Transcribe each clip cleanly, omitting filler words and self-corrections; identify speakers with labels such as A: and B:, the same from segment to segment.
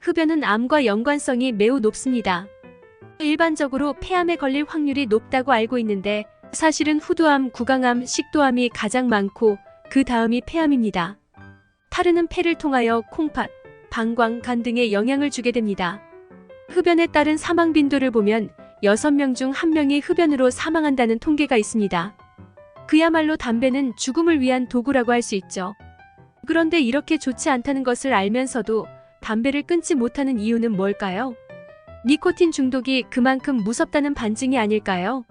A: 흡연은 암과 연관성이 매우 높습니다. 일반적으로 폐암에 걸릴 확률이 높다고 알고 있는데 사실은 후두암, 구강암, 식도암이 가장 많고 그 다음이 폐암입니다. 타르는 폐를 통하여 콩팥, 방광, 간 등에 영향을 주게 됩니다. 흡연에 따른 사망 빈도를 보면 6명 중 1명이 흡연으로 사망한다는 통계가 있습니다. 그야말로 담배는 죽음을 위한 도구라고 할 수 있죠. 그런데 이렇게 좋지 않다는 것을 알면서도 담배를 끊지 못하는 이유는 뭘까요? 니코틴 중독이 그만큼 무섭다는 반증이 아닐까요?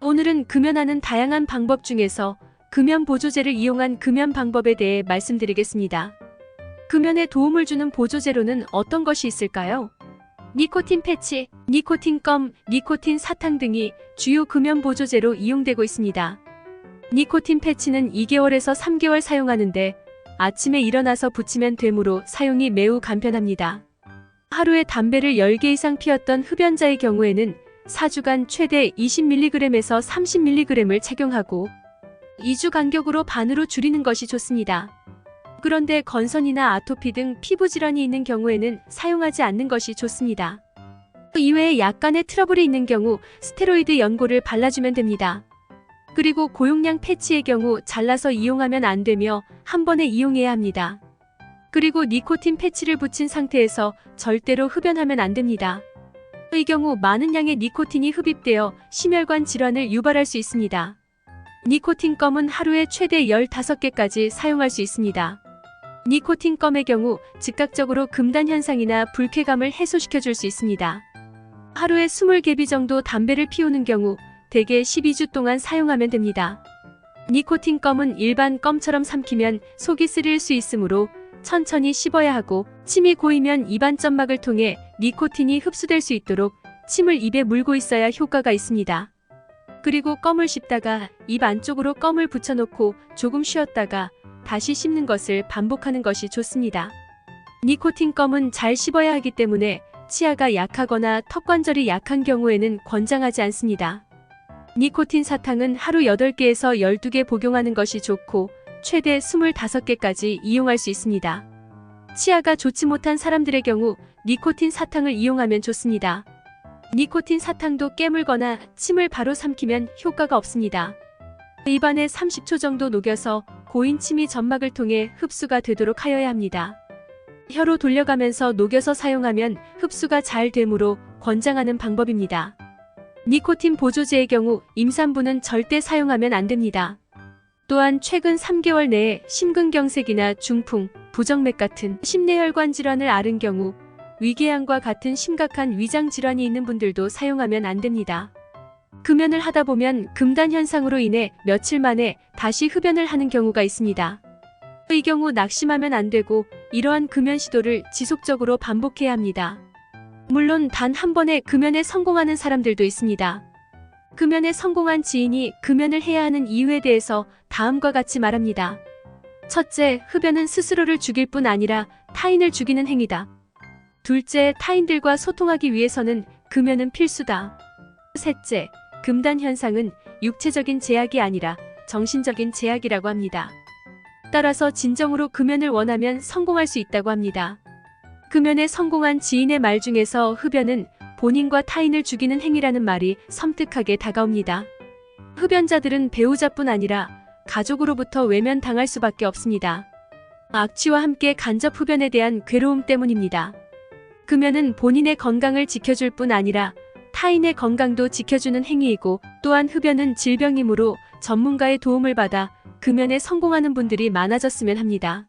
A: 오늘은 금연하는 다양한 방법 중에서 금연 보조제를 이용한 금연 방법에 대해 말씀드리겠습니다. 금연에 도움을 주는 보조제로는 어떤 것이 있을까요? 니코틴 패치, 니코틴 껌, 니코틴 사탕 등이 주요 금연 보조제로 이용되고 있습니다. 니코틴 패치는 2개월에서 3개월 사용하는데 아침에 일어나서 붙이면 되므로 사용이 매우 간편합니다. 하루에 담배를 10개 이상 피웠던 흡연자의 경우에는 4주간 최대 20mg에서 30mg을 착용하고 2주 간격으로 반으로 줄이는 것이 좋습니다. 그런데 건선이나 아토피 등 피부 질환이 있는 경우에는 사용하지 않는 것이 좋습니다. 그 이외에 약간의 트러블이 있는 경우 스테로이드 연고를 발라주면 됩니다. 그리고 고용량 패치의 경우 잘라서 이용하면 안 되며 한 번에 이용해야 합니다. 그리고 니코틴 패치를 붙인 상태에서 절대로 흡연하면 안 됩니다. 이 경우 많은 양의 니코틴이 흡입되어 심혈관 질환을 유발할 수 있습니다. 니코틴 껌은 하루에 최대 15개까지 사용할 수 있습니다. 니코틴 껌의 경우 즉각적으로 금단 현상이나 불쾌감을 해소시켜 줄 수 있습니다. 하루에 20개비 정도 담배를 피우는 경우 대개 12주 동안 사용하면 됩니다. 니코틴 껌은 일반 껌처럼 삼키면 속이 쓰릴 수 있으므로 천천히 씹어야 하고 침이 고이면 입안 점막을 통해 니코틴이 흡수될 수 있도록 침을 입에 물고 있어야 효과가 있습니다. 그리고 껌을 씹다가 입 안쪽으로 껌을 붙여놓고 조금 쉬었다가 다시 씹는 것을 반복하는 것이 좋습니다. 니코틴 껌은 잘 씹어야 하기 때문에 치아가 약하거나 턱관절이 약한 경우에는 권장하지 않습니다. 니코틴 사탕은 하루 8개에서 12개 복용하는 것이 좋고 최대 25개까지 이용할 수 있습니다. 치아가 좋지 못한 사람들의 경우 니코틴 사탕을 이용하면 좋습니다. 니코틴 사탕도 깨물거나 침을 바로 삼키면 효과가 없습니다. 입안에 30초 정도 녹여서 고인 침이 점막을 통해 흡수가 되도록 하여야 합니다. 혀로 돌려가면서 녹여서 사용하면 흡수가 잘 되므로 권장하는 방법입니다. 니코틴 보조제의 경우 임산부는 절대 사용하면 안 됩니다. 또한 최근 3개월 내에 심근경색이나 중풍, 부정맥 같은 심내혈관 질환을 앓은 경우 위궤양과 같은 심각한 위장 질환이 있는 분들도 사용하면 안 됩니다. 금연을 하다 보면 금단 현상으로 인해 며칠 만에 다시 흡연을 하는 경우가 있습니다. 이 경우 낙심하면 안 되고 이러한 금연 시도를 지속적으로 반복해야 합니다. 물론 단 한 번에 금연에 성공하는 사람들도 있습니다. 금연에 성공한 지인이 금연을 해야 하는 이유에 대해서 다음과 같이 말합니다. 첫째, 흡연은 스스로를 죽일 뿐 아니라 타인을 죽이는 행위다. 둘째, 타인들과 소통하기 위해서는 금연은 필수다. 셋째, 금단 현상은 육체적인 제약이 아니라 정신적인 제약이라고 합니다. 따라서 진정으로 금연을 원하면 성공할 수 있다고 합니다. 금연에 성공한 지인의 말 중에서 흡연은 본인과 타인을 죽이는 행위라는 말이 섬뜩하게 다가옵니다. 흡연자들은 배우자뿐 아니라 가족으로부터 외면당할 수밖에 없습니다. 악취와 함께 간접 흡연에 대한 괴로움 때문입니다. 금연은 본인의 건강을 지켜줄 뿐 아니라 타인의 건강도 지켜주는 행위이고 또한 흡연은 질병이므로 전문가의 도움을 받아 금연에 성공하는 분들이 많아졌으면 합니다.